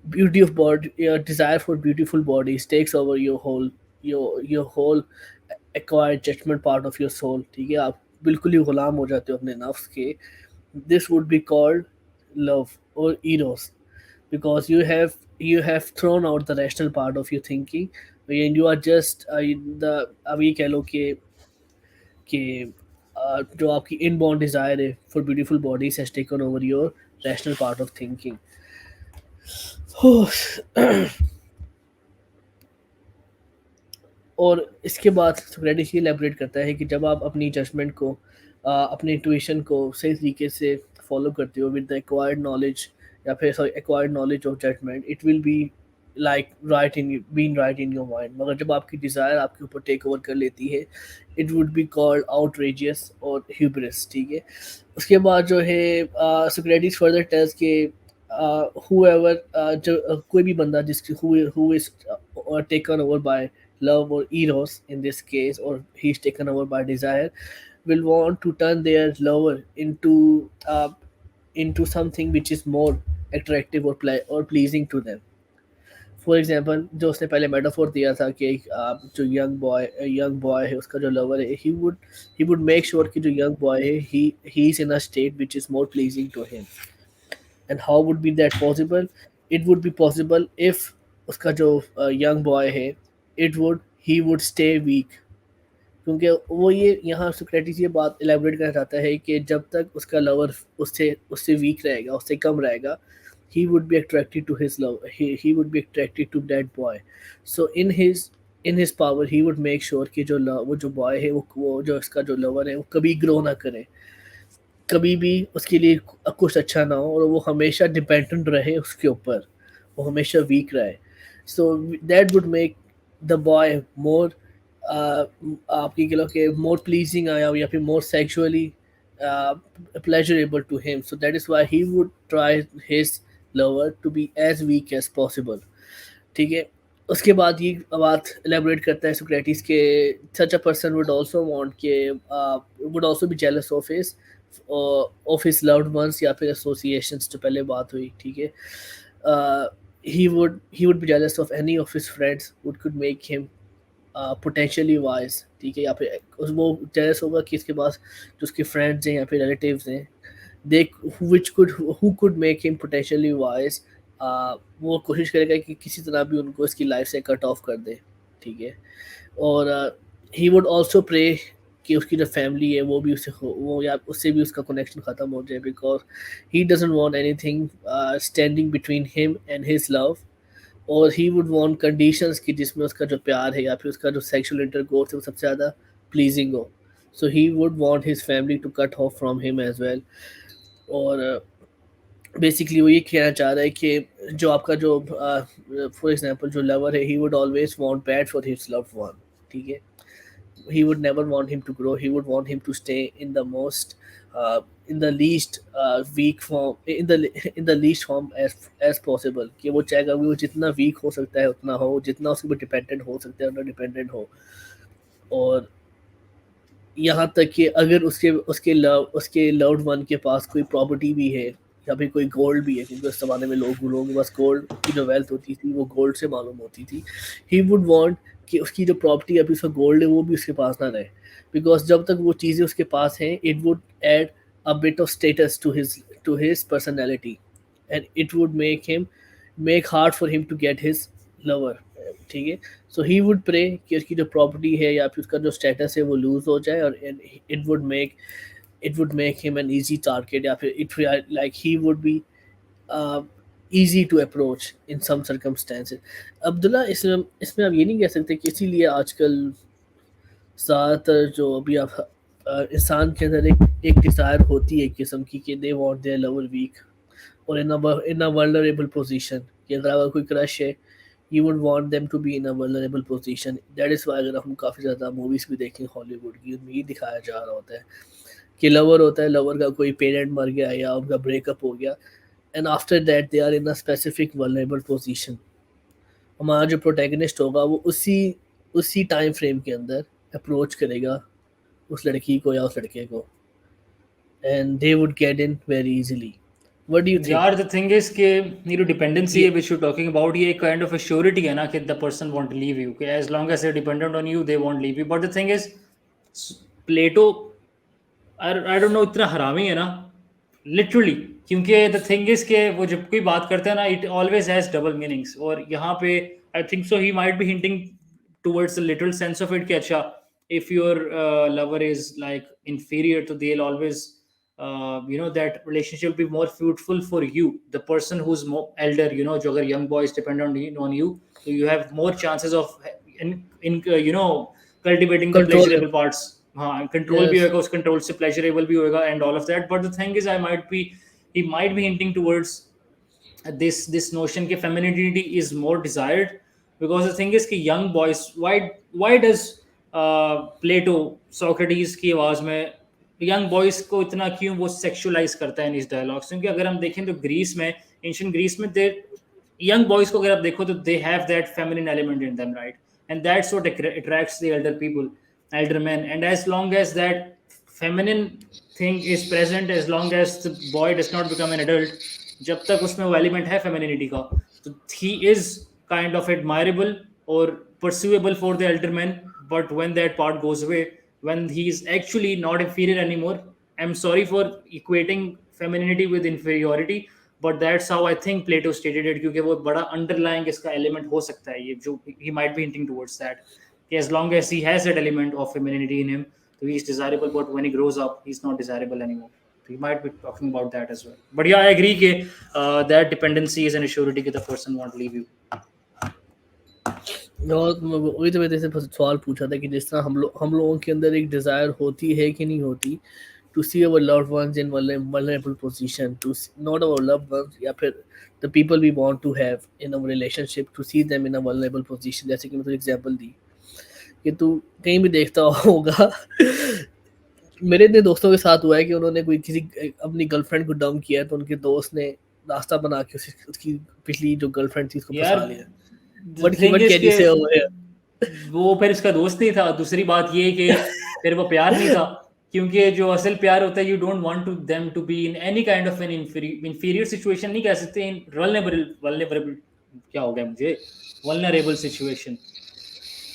ब्यूटी ऑफ बॉडी या desire for beautiful bodies takes over your whole acquired judgement part of your soul. ठीक है, आप बिल्कुल ही गुलाम हो जाते हो अपने नफ्स के. This would be called love और Eros, because you have thrown out the rational part of your thinking and you are just the अब ये कह लो कि जो आपकी इनबॉर्न डिज़ायर है for beautiful bodies has taken over your rational part of thinking. और इसके बाद सोक्रेटिस ये एलैबोरेट करता है कि जब आप अपनी जजमेंट को अपने इंट्यूशन को सही तरीके से फॉलो करते हो विद द एक्वायर्ड नॉलेज या फिर sorry acquired knowledge of judgement it will be like right in your mind. मगर जब आपकी डिज़ायर आपके ऊपर टेक ओवर कर लेती है it would be called outrageous और ह्यूब्रिस. ठीक है, उसके बाद जो है सोक्रेटिस फर्दर टेल्स के whoever जो कोई भी बंदा जिसकी who is taken over by love or eros in this case, or he's taken over by desire, will want to turn their lover into something which is more attractive or pleasing to them. For example जो उसने पहले metaphor दिया था कि जो young boy है उसका जो लवर है ही वुड मेक श्योर कि जो यंग बॉय है he is in a state which is more pleasing to him. And how would be that possible? It would be possible if उसका जो young boy है it would he would stay weak क्योंकि वो ये यहाँ Socrates ये बात elaborate करना चाहता है कि जब तक उसका लवर उससे उससे वीक रहेगा, उससे कम रहेगा, he would be attracted to his love, he would be attracted to that boy. So in his power he would make sure कि वो जो बॉय है, वो जो इसका जो लवर है वो कभी ग्रो ना करे, कभी भी उसके लिए कुछ अच्छा ना हो, और वो हमेशा डिपेंडेंट रहे उसके ऊपर, वो हमेशा वीक रहे. So that would make the boy more आपकी कह लो कि मोर प्लीजिंग आया, या फिर more sexually pleasurable to him. So that is why he would try his lover to be as weak as possible. ठीक है. उसके बाद ये बात एलेबोरेट करता है सोक्रेटिस के such a person would also want के would also be jealous of his loved ones, या फिर एसोसिएशंस जो पहले बात हुई. ठीक है. he would be jealous of any of his friends who could make him potentially wise. ठीक है. या फिर वो जेलस होगा कि इसके पास जो उसके फ्रेंड्स हैं या फिर रिलेटिव्स हैं, they who could make him potentially wise. वो कोशिश करेगा कि किसी तरह भी उनको इसकी लाइफ से कट ऑफ कर दे. ठीक है. और ही वुड आल्सो प्रे कि उसकी जो फैमिली है वो भी उससे वो या उससे भी उसका कनेक्शन ख़त्म हो जाए, because he doesn't want anything standing between him and his love. और ही वुड वांट कंडीशंस कि जिसमें उसका जो प्यार है या फिर उसका जो सेक्सुअल इंटरकोर्स है वो सबसे ज़्यादा प्लीजिंग हो. So he would want his family to cut off from him as well. और बेसिकली वो ये कहना चाह रहा है कि जो आपका जो फॉर एग्जांपल जो लवर है, he would always want bad for his loved one. ठीक है. he would never want him to grow. He would want him to stay in the most in the least weak form, in the least form as possible. कि वो चाहेगा कि वो जितना week हो सकता है उतना हो, जितना उसके ऊपर डिपेंडेंट हो सकता है उतना डिपेंडेंट हो. और यहाँ तक कि अगर उसके लव्ड वन के पास कोई प्रॉपर्टी भी है या फिर कोई गोल्ड भी है, क्योंकि उस जमाने में लोगों के पास गोल्ड की जो वेल्थ होती थी वो गोल्ड से मालूम होती थी. ही वुड वांट कि उसकी जो प्रॉपर्टी अभी उसका गोल्ड है वो भी उसके पास ना रहे, बिकॉज जब तक वो चीज़ें उसके पास हैं it would add a bit of status to his personality, and it would make hard for him to get his lover. ठीक है. सो ही वुड प्रे कि उसकी जो प्रॉपर्टी है या फिर उसका जो स्टेटस है वो लूज हो जाए, और it would make him an easy target, या फिर it like he would be easy to approach in some circumstances. Abdullah, इसमें आप ये नहीं कह सकते कि इसीलिए आजकल ज़्यादातर जो अभी आप इंसान के अंदर एक डिज़ायर होती है एक किस्म की कि they want their lover weak और इन अ वल्नरेबल पोजीशन, कि अगर आपका कोई क्रश है you would want them to be in a vulnerable position. That is why अगर हम काफ़ी ज़्यादा मूवीज़ भी देखें हॉलीवुड की, उनमें ये दिखाया जा रहा होता है कि लवर होता है, लवर का कोई पेरेंट मर गया या उनका ब्रेकअप हो गया, and after that they are in a specific vulnerable position. हमारा जो प्रोटैगनिस्ट होगा वो उसी टाइम फ्रेम के अंदर अप्रोच करेगा उस लड़की को या उस लड़के को, and they would get in very easily. What do you think? यार द थिंग इज कि ये जो डिपेंडेंसी ये है विच यू टॉकिंग अबाउट, ये एक काइंड ऑफ एश्योरिटी है ना कि the person won't leave you, कि as long as they dependent on you they won't leave you. But the thing is Plato I don't know इतना हरामी है ना लिटरली, क्योंकि द थिंग इज के वो जब कोई बात करता है ना it always has double meanings. और यहाँ पे आई think so he might be hinting towards the little sense of it कि अच्छा if your lover is like inferior to, they'll always that relationship will be more fruitful for you, the person who's more elder, जो अगर young boys depend on you, so you have more chances of cultivating the control. pleasurable parts. हाँ, control भी yes. होगा, उस control से pleasurable भी होगा and all of that. But the thing is he might be hinting towards this notion कि femininity is more desired, because the thing is कि young boys, why does Plato Socrates की आवाज में young boys को इतना क्यों वो sexualise करता है इन इस डायलॉग्स? क्योंकि अगर हम देखें तो ग्रीस में, एंशिएंट ग्रीस में, दे यंग बॉयज को अगर आप देखो तो they have that feminine element in them, right? And that's what attracts the Elder people, elder men. And as long as that feminine thing is present, as long as the boy does not become an adult, जब तक उसमें वो element है femininity का, तो he is kind of admirable or pursuable for the elder men. But when that part goes away, when he is actually not inferior anymore, I'm sorry for equating femininity with inferiority, but that's how I think Plato stated it, क्योंकि वो बड़ा underlying इसका element हो सकता है, ये जो he might be hinting towards that. as long as he has that element of femininity in him, so he's desirable, but when he grows up he's not desirable anymore. So he might be talking about that as well. But yeah, I agree that dependency is an assurity that the person won't leave you. और वही तो मैंने तेरे से सवाल पूछा था कि जिस तरह हम लोगों के अंदर एक डिज़ायर होती है कि नहीं होती to see our loved ones in vulnerable position, to not our loved ones या फिर the people we want to have in our relationship, to see them in a vulnerable position. जैसे कि मैं तुझे एग्जांपल दी कि तू कहीं भी देखता होगा मेरे इतने दोस्तों के साथ हुआ है कि उन्होंने कोई किसी अपनी गर्लफ्रेंड को डंप किया तो उनके दोस्त ने रास्ता बना के उसकी पिछली जो गर्लफ्रेंड थी उसको यार फंसा लिया. Thing What is can you के say over here? वो फिर इसका दोस्त नहीं था. दूसरी बात ये कि फिर वो प्यार नहीं था, क्योंकि जो असल प्यार होता है you don't want to them to be in any kind of an inferior situation, नहीं कह सकते, इन वल्नरेबल क्या हो गया मुझे, वल्नरेबल सिचुएशन.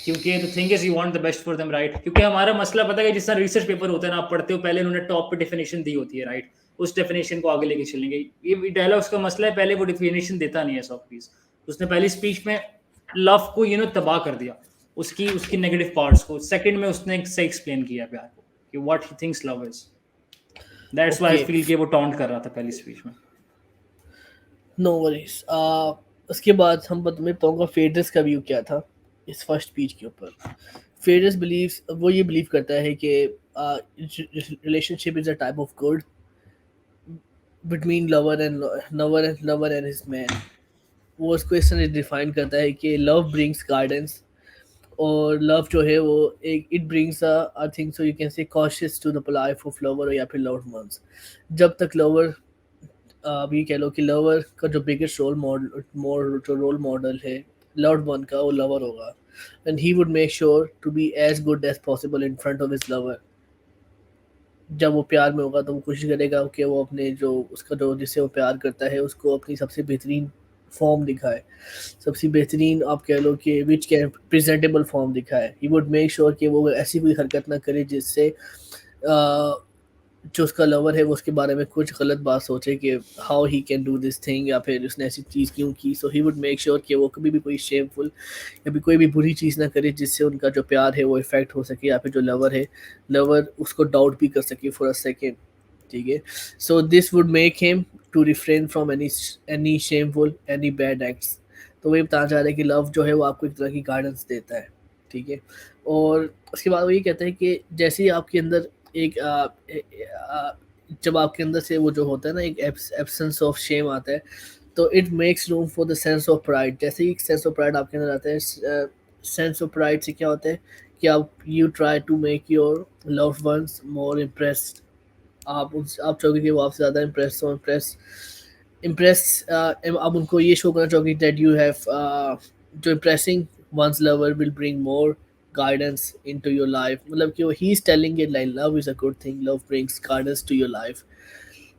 क्योंकि the thing is you want the best for them, right. क्योंकि हमारा मसला पता है कि जिस तरह रिसर्च पेपर होता है ना, आप पढ़ते हो पहले उन्होंने टॉप पे डेफिनेशन दी होती है, राइट. उस डेफिनेशन को आगे लेके चलेंगे. ये डायलॉग्स का मसला है, पहले वो डेफिनेशन देता नहीं है सॉक्रेटिस. उसने पहली स्पीच में लव को तबाह कर दिया, उसकी उसकी नेगेटिव पार्ट्स को. सेकंड में उसने सही एक्सप्लेन किया प्यार को कि what he thinks love is. That's why I Okay, feel कि वो टॉन्ट कर रहा था पहली स्पीच में. no worries. उसके बाद मैं बताऊंगा फेड्रस का व्यू क्या था इस फर्स्ट स्पीच के ऊपर. फेड्रस बिलीव्स, वो ये बिलीव करता है कि relationship is a type of good between lover and his man. वो इसको इस तरह डिफाइन करता है कि लव ब्रिंग्स गाइडेंस, और लव जो है वो एक it brings I think so you can say cautious to the life of lover या फिर लव्ड वंस. जब तक लवर, आप ये कह लो कि लवर का जो बिगेस्ट रोल मॉडल है लव्ड वन का, वो लवर होगा. And he would make sure to be as good as possible in front of his lover. जब वो प्यार में होगा तो वो कोशिश करेगा कि वो अपने जो उसका जो जिससे वो प्यार करता है उसको अपनी सबसे बेहतरीन फॉर्म दिखाए, सबसे बेहतरीन आप कह लो कि विच कैन प्रेजेंटेबल फॉर्म दिखाए. ही वुड मेक श्योर कि वो ऐसी कोई हरकत ना करे जिससे जो उसका लवर है वो उसके बारे में कुछ गलत बात सोचे कि how he can do this thing, या फिर उसने ऐसी चीज़ क्यों की. सो ही वुड मेक श्योर कि वो कभी भी कोई शेमफुल या फिर कोई भी बुरी चीज़ ना करे जिससे उनका जो प्यार है वो इफेक्ट हो सके, या फिर जो लवर उसको डाउट भी कर सके फॉर अ सेकेंड. ठीक है. So this would make him to refrain from any shameful any bad acts. तो वही बताना चाह रहे हैं कि लव जो है वो आपको एक तरह की गाइडेंस देता है. ठीक है. और उसके बाद वो ये कहता है कि जैसे ही आपके अंदर एक जब आपके अंदर से वो जो होता है ना एक एब्सेंस ऑफ शेम आता है, तो it makes room for the sense of pride. जैसे ही सेंस ऑफ प्राइड आपके अंदर आता है, सेंस ऑफ प्राइड से क्या होता है कि आप you try to make your loved ones more impressed. आप चाहोगे कि वो आपसे ज़्यादा इम्प्रेस आप उनको ये शो करना चाहोगे दैट यू हैव जो impressing ones lover will bring more guidance into your life. मतलब कि he's telling it like love is a good thing, love brings guidance to your life,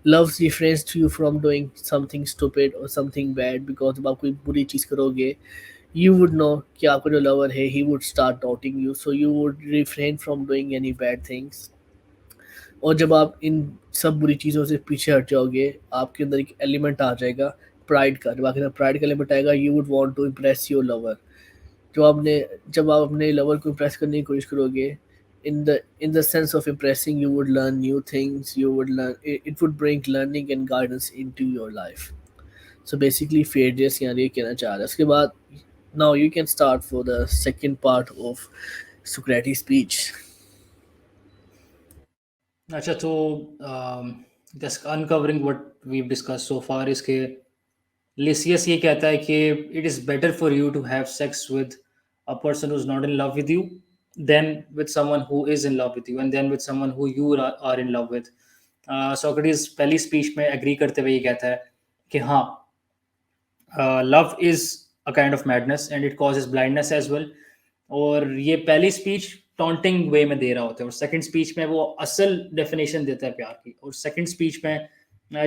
love refrains to you from doing something stupid or something bad, because जब आप कोई बुरी चीज़ करोगे you would know कि आपका जो lover है he would start doubting you, so you would refrain from doing any bad things. और जब आप इन सब बुरी चीज़ों से पीछे हट जाओगे आपके अंदर एक एलिमेंट आ जाएगा प्राइड का. जब आपके अंदर प्राइड का एलिमेंट आएगा you would want to impress your lover. जब आप अपने लवर को इम्प्रेस करने की कोशिश करोगे, in the sense of impressing you would learn new things, it would bring learning and guidance into your life. So basically Phaedrus यहाँ ये कहना चाह रहा है. उसके बाद now you can start for the second part of Socrates speech. अच्छा, तो just uncovering what we discuss so far is के लिसियस ये कहता है कि it is better for you to have sex with a person who is not in love with you then with someone who is in love with you and then with someone who you are in love with. Socrates पहली speech में agree करते हुए ये कहता है कि हाँ, love is a kind of madness and it causes blindness as well. और ये पहली स्पीच टॉन्टिंग वे में दे रहा होता है, और सेकंड स्पीच में वो असल डेफिनेशन देता है प्यार की. और सेकंड स्पीच में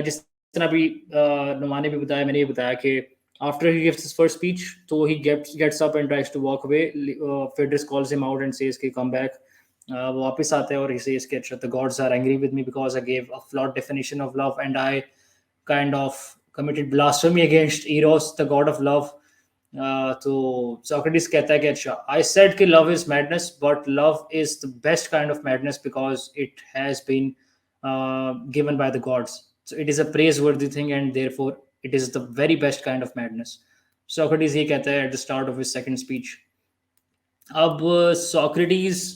जिस तरह भी नुमा ने भी बताया, मैंने भी बताया कि after he gives his first speech, तो he gets up and tries to walk away. Phaedrus calls him out and says कि कम बैक. वो वापस आता है और ही सेज कि अच्छा, the gods are angry with me because I gave a flawed definition of love and I kind of committed blasphemy against Eros, the god of love. तो Socrates कहता है कि अच्छा, I said कि love is madness, but love is the best kind of madness because it has been given by the gods. So it is a praiseworthy thing, and therefore it is the very best kind of madness. Socrates ये कहता है at the start of his second speech. अब Socrates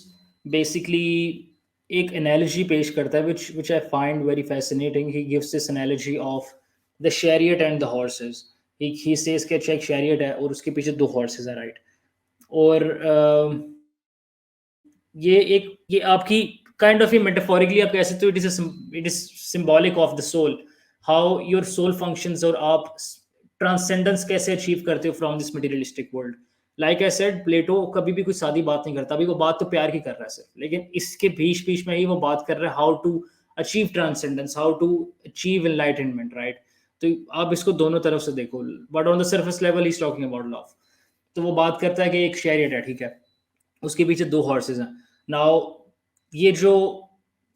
basically एक analogy पेश करता है which I find very fascinating. He gives this analogy of the chariot and the horses. He says कि अच्छा एक chariot है और उसके पीछे दो horses है, right? और ये आपकी काइंड ऑफ ये मेटाफोरिकली आप कह सकते हो, it is symbolic of the soul, how your soul functions, और आप ट्रांसेंडेंस कैसे अचीव करते हो from this materialistic world. Like I said, Plato कभी भी कोई सादी बात नहीं करता. अभी वो बात तो प्यार की कर रहा है सिर्फ, लेकिन इसके बीच बीच में ही वो बात कर रहा है how to achieve transcendence, how to achieve enlightenment, right? तो आप इसको दोनों तरफ से देखो, but on the surface level he is talking about love. तो वो बात करता है कि एक शैरियट है, ठीक है, उसके पीछे दो हॉर्सेज हैं. नाउ ये जो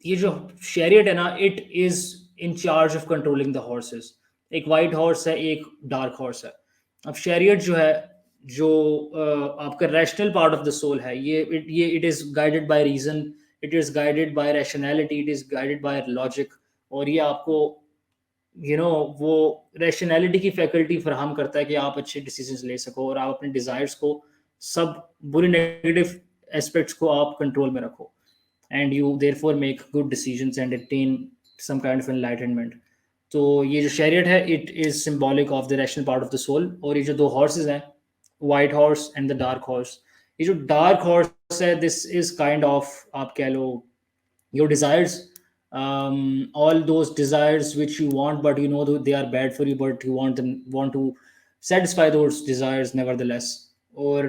ये जो शैरियट है ना, it is in charge of controlling the horses. एक वाइट हॉर्स है, एक डार्क हॉर्स है. अब शैरियट जो है, जो आपका rational part of the soul है, ये it is guided by reason, it is guided by rationality, it is guided by logic. और ये आपको वो रैशनैलिटी की फैकल्टी फराहम करता है कि आप अच्छे डिसीजंस ले सको और आप अपने डिज़ायर्स को, सब बुरे नेगेटिव एस्पेक्ट्स को आप कंट्रोल में रखो, and you therefore make good decisions and attain some kind of enlightenment. तो ये जो शैरियट है, it is symbolic of the rational part of the soul. और ये जो दो हॉर्सेज हैं, white horse and the dark horse, ये जो डार्क हॉर्स है, दिस इज काइंड ऑफ, आप कह लो, your desires, all those desires which you want but you know they are bad for you, but you want to satisfy those desires nevertheless. Or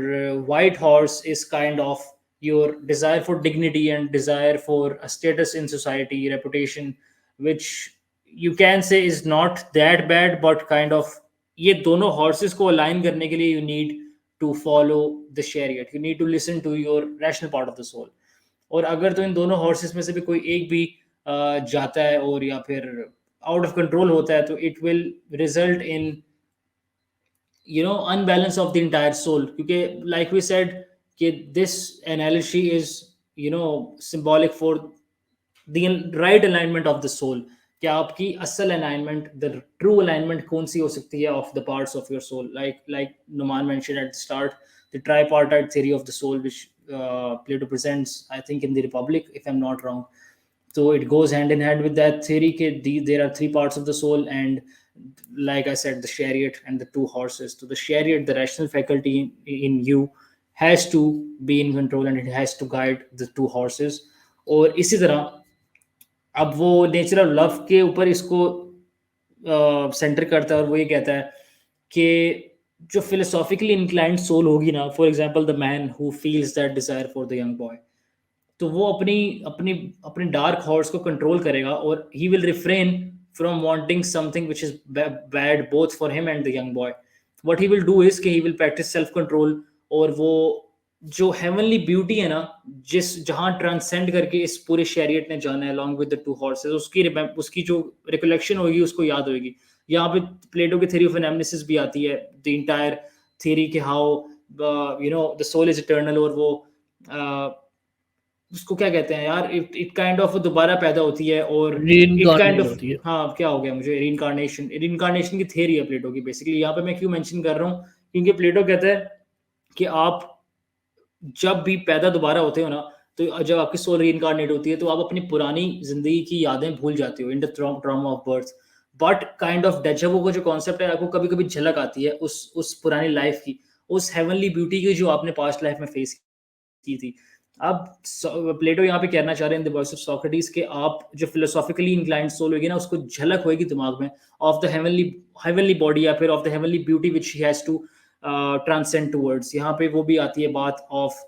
white horse is kind of your desire for dignity and desire for a status in society, reputation, which you can say is not that bad, but kind of, ये दोनों horses को align करने के लिए you need to follow the chariot, you need to listen to your rational part of the soul. और अगर तो इन दोनों हॉर्सेस में से भी कोई एक भी जाता है और या फिर आउट ऑफ कंट्रोल होता है, तो it will result in unbalance of the entire soul. क्योंकि like we said कि this analogy is symbolic for the right alignment of the soul. कि आपकी असल alignment, the true alignment कौन सी हो सकती है of the parts of your soul, like Numan mentioned at the start, the tripartite theory of the soul, which Plato presents, I think, in the Republic, if I'm not wrong. So it goes hand in hand with that theory there are three parts of the soul, and like I said, the chariot and the two horses. So the chariot, the rational faculty in you, has to be in control and it has to guide the two horses. और इसी तरह अब वो nature of love के ऊपर इसको centre करता है, और वो ये कहता है कि जो फिलोसॉफिकली इंक्लाइंड सोल होगी ना, for example the man who feels that desire for the young boy, तो वो अपनी अपनी अपने डार्क हॉर्स को कंट्रोल करेगा और he will refrain from wanting something which is bad both for him and the young boy. What he will do is कि he will practice self control, और वो जो हेवनली ब्यूटी है ना, जहां ट्रांसेंड करके इस पूरे शैरियट ने जाना है along with the two horses, उसकी जो रिकलेक्शन होगी उसको याद होगी. यहाँ पे प्लेटो की थ्योरी ऑफ एनामनेसिस भी आती है, द इंटायर थ्योरी के how the soul is eternal, और वो उसको क्या कहते हैं यार, इट काइंड ऑफ दोबारा पैदा होती है, और इट काइंड रीइंकार्नेट ऑफ, होती है. हाँ क्या हो गया मुझे, रीइंकार्नेशन की थ्योरी है प्लेटो की. बेसिकली यहाँ पे मैं क्यों मेंशन कर रहा हूँ, क्योंकि प्लेटो कहता है कि आप जब भी पैदा दोबारा होते हो ना, तो जब आपकी सोल रीइंकार्नेट होती है, तो आप अपनी पुरानी जिंदगी की यादें भूल जाते हो in the trauma of birth. But kind of deja vu का जो कॉन्सेप्ट है, आपको कभी कभी झलक आती है उस पुरानी लाइफ की, उस हेवनली ब्यूटी की जो आपने पास्ट लाइफ में फेस की थी. अब प्लेटो यहाँ पे कहना चाह रहे हैं in the voice of Socrates कि आप जो फिलोसॉफिकली इंक्लाइंड सोल होगी ना, उसको झलक होगी दिमाग में ऑफ द हेवनली बॉडी, या फिर of the heavenly beauty which he has to transcend towards. यहाँ पे वो भी आती है बात ऑफ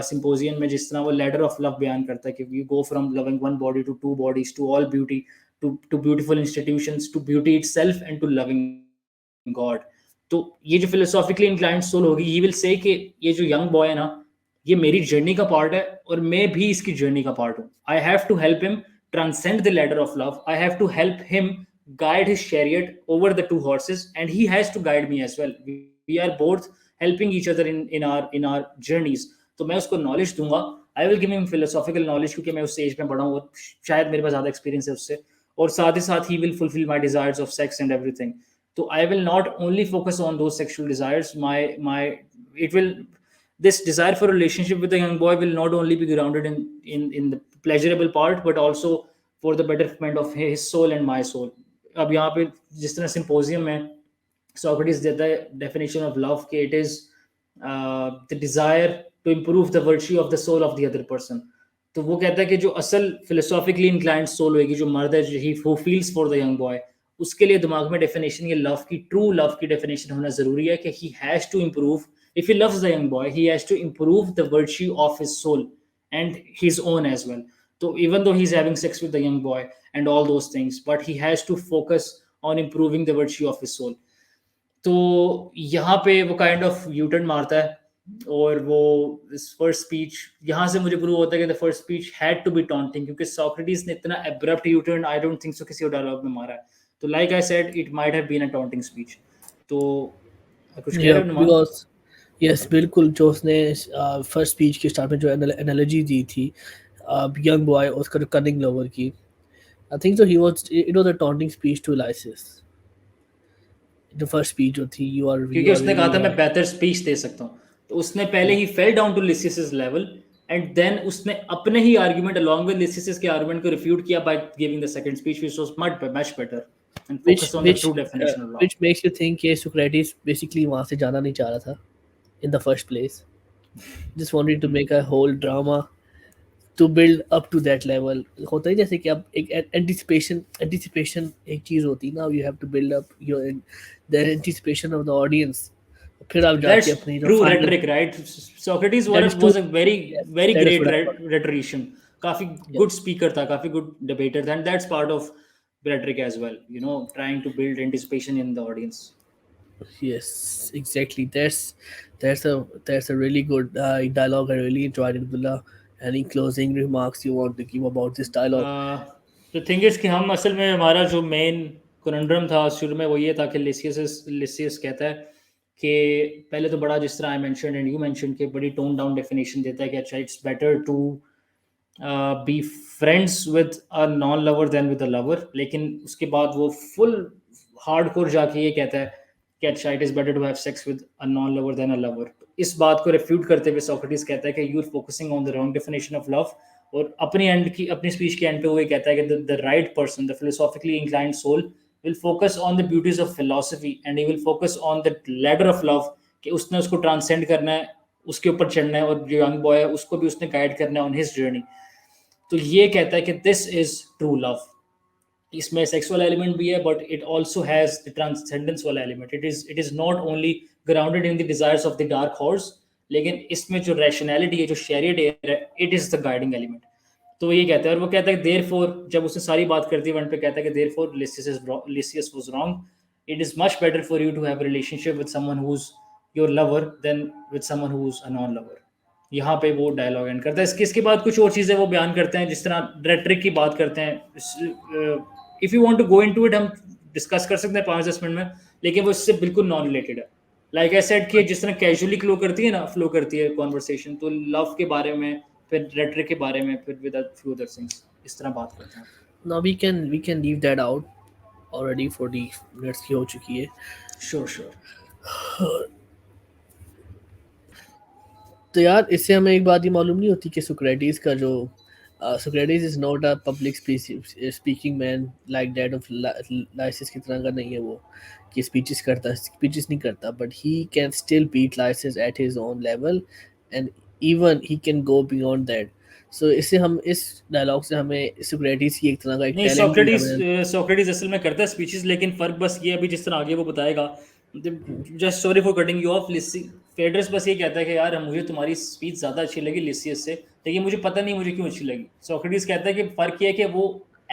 सिंपोजियम में, जिस तरह वो लैडर ऑफ लव बयान करता है कि you go from loving one body to two bodies to all beauty, to beautiful institutions, to beauty itself and to loving God. तो ये जो फिलोसॉफिकली इंक्लाइंड सोल होगी, ये विल से कि ये जो यंग बॉय है ना, ये मेरी जर्नी का पार्ट है और मैं भी इसकी जर्नी का पार्ट हूँ. I have to help him transcend the ladder of love, I have to help him guide his chariot over the two horses, and he has to guide me as well. We we are both helping each other in our journeys. तो मैं उसको knowledge दूंगा. I will give him philosophical knowledge, क्योंकि मैं उस as में बड़ा हूँ और शायद मेरे पास ज़्यादा एक्सपीरियंस है उससे. और साथ ही साथ he will fulfil my desires of sex and everything. So I will not only focus on those sexual desires. My it will this desire for a relationship with a young boy will not only be grounded in the pleasurable part, but also for the betterment of his soul and my soul. अब यहाँ पे जिस तरह symposium में Socrates देता है definition of love कि it is the desire to improve the virtue of the soul of the other person. तो वो कहता है कि जो असल फिलोसॉफिकली इंक्लाइंड सोल होगी, जो मर्द है, he who feels for the young boy, उसके लिए दिमाग में डेफिनेशन ये लव की, ट्रू लव की डेफिनेशन होना जरूरी है कि he has to improve. If he loves the young boy, he has to improve the virtue of his soul and his own as well. तो even though he is having sex with the young boy and all those things, but he has to focus on improving the virtue of his soul. तो यहाँ पे वो kind of U turn मारता है. और वो इस फर्स्ट स्पीच यहाँ से मुझे प्रूव होता है कि the first speech had to be taunting, क्योंकि सॉक्रेटिस ने इतना abrupt U turn I don't think so किसी और डायलॉग में मारा है. तो like I said, it might have been a taunting speech. तो कुछ कह रहे या हो नुमान? बिकॉज यस बिल्कुल, जो उसने फर्स्ट स्पीच के स्टार्ट में जो एनालॉजी दी थी यंग बॉय उसका कनिंग लवर की, I think so he was it was a taunting speech to Lysis. The first speech जो थी, यू क्योंकि आर उसने कहा रियली था मैं बेहतर स्पीच दे सकता हूँ. तो उसने पहले ही fell down to Lysias level, and then उसने अपने ही आर्गुमेंट अलॉन्ग विद लिसियस के आर्गुमेंट को रिफ्यूट किया by giving the second speech which was much better and which focus on the which true definition of love. which makes you think कि Socrates basically वहाँ से जाना नहीं चाह रहा था in the first place, just wanted to make a whole drama to build up to that level. होता है जैसे कि अब एक anticipation एक चीज होती है ना, you have to build up your the anticipation of the audience, फिर आप जाके That's अपनी जो true final, rhetoric, right? Socrates that is true. was a very Yes, very that is great what I thought. rhetorician. काफी Yes, good speaker था, काफी good debater था, and that's part of rhetoric as well. You know, trying to build anticipation in the audience. yes, exactly. That's a really good dialogue. I really enjoyed it, Abdullah. Any closing remarks you want to give about this dialogue? The thing is कि हम असल में हमारा जो main conundrum था शुरू में वो ये था कि लिसियस कहता है कि पहले तो बड़ा, जिस तरह I mention and you mention, कि बड़ी टोन डाउन डेफिनेशन देता है कि अच्छा it's better to be friends with a non lover than with a lover. लेकिन उसके बाद वो फुल हार्डकोर जाके ये कहता है कि अच्छा it is better to have sex with a non lover than a lover. इस बात को रिफ्यूट करते हुए सोक्रेटिस कहता है कि you are focusing on the wrong definition of love. और अपनी स्पीच के एंड पे वो ये कहता है कि the right person, the philosophically inclined soul will focus on the beauties of philosophy and he will focus on the ladder of love, कि उसने उसको ट्रांसेंड करना है, उसके ऊपर चढ़ना है, और जो यंग बॉय है उसको भी उसने गाइड करना है ऑन हिज जर्नी. तो ये कहता है कि दिस इज ट्रू लव. इसमें सेक्सुअल एलिमेंट भी है, but it also has the transcendence वाला element. It is not only grounded in the desires of the dark horse, लेकिन इसमें जो रैशनैलिटी है, जो शैरियत है, it is the guiding element. तो ये कहता है, और वो कहता है देयर फोर, जब उसने सारी बात कर दी वन पे, कहता है कि therefore Lysias was wrong. It is much better for you to have relationship with someone who is your lover than with someone who is a non lover. यहाँ पे वो डायलॉग एंड करता है. इसके बाद कुछ और चीज़ें वो बयान करते हैं, जिस तरह रेट्रिक की बात करते हैं. If you want to go into it, हम डिस्कस कर सकते हैं 5-10 मिनट में, लेकिन वो इससे बिल्कुल नॉन रिलेटेड है. लाइक आई सेड कि जिस तरह कैजुअली फ्लो करती है कॉन्वर्सेशन, तो लव के बारे में, फिर रेट्रिक के बारे में, फिर विद फ्यू अदर थिंग्स इस तरह बात करते हैं. Now we can leave that out. Already 40 minutes की हो चुकी है. श्योर. तो यार इससे हमें एक बात ही मालूम नहीं होती कि सोक्रेटिस का जो Socrates is not a public speaking man like that of lysis की तरह का नहीं है वो, कि स्पीचेस नहीं करता, but he can still beat Lysias at his own level and even he can go beyond that. So इससे हम इस डायलॉग से हमें सोक्रेटिस की एक तरह का एक नहीं, टैलेंट भी हमें. सोक्रेटिस असल में करता है स्पीचेस, लेकिन फर्क बस ये, अभी जिस तरह आगे वो बताएगा, just sorry for cutting you off, Phaedrus बस ये कहता है कि यार मुझे तुम्हारी स्पीच ज़्यादा अच्छी लगी लिसियस से, लेकिन मुझे पता नहीं मुझे क्यों अच्छी लगी. सोक्रेटिस कहता है कि फ़र्क ये है कि वो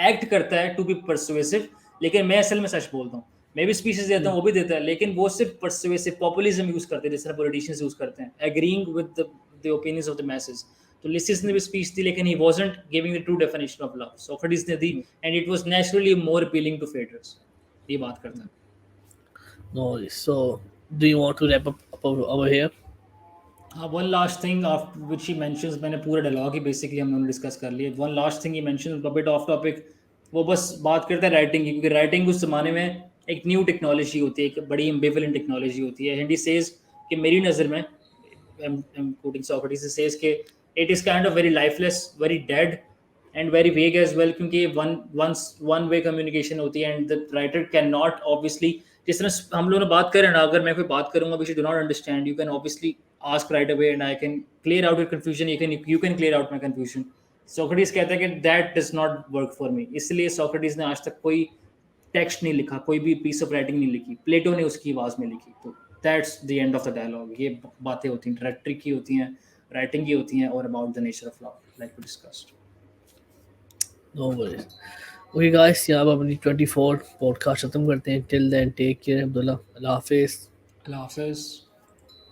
एक्ट करता है टू बी परसुएसिव, लेकिन मैं असल में सच बोलता हूँ. मैं भी स्पीचेस देता हूँ, वो भी देता है, लेकिन वो सिर्फ परसुएसिव पॉपुलिज्म यूज़ करते हैं, जिस तरह पॉलिटिशियंस यूज़ करते हैं, agreeing with the opinions of the message. तो लिसियस ने भी स्पीच दी, लेकिन he wasn't giving the true definition of love. Socrates ने दी, and it was naturally more appealing to Phaedrus. ये बात करता है. No, so Do you want to wrap up over here? One last thing which he mentions, मैंने पूरा dialogue ही basically हम लोगों ने डिस्कस कर लिया. One last thing he mentions bit of topic, वो बस बात करता है राइटिंग की, क्योंकि राइटिंग उस जमाने में एक न्यू टेक्नोलॉजी होती है, एक बड़ी एम्बिवेलेंट टेक्नोलॉजी होती है. हिंदी सेज कि मेरी नज़र में, I'm quoting Socrates, he says कि it is kind of very lifeless, very dead and very vague as well, क्योंकि one way communication होती है and the writer cannot obviously, जिस तरह हम लोग ने बात करें ना, अगर मैं कोई बात करूंगा which you do not understand, you can obviously ask right away and I can clear out your confusion, you can clear out my confusion. Socrates कहता है कि that does not work for me, इसलिए Socrates ने आज तक कोई text नहीं लिखा, कोई भी पीस ऑफ राइटिंग नहीं लिखी, प्लेटो ने उसकी आवाज़ में लिखी. तो that's the end of the dialogue. ये बातें होती हैं, रेटरिक की होती हैं, राइटिंग की होती हैं, और about the nature of love like we discussed. No worries. Okay guys, यहाँ पर अपनी 24 पॉडकास्ट खत्म करते हैं. Till then take care Abdullah. अल्लाह हाफिज़. अल्लाह हाफिज़.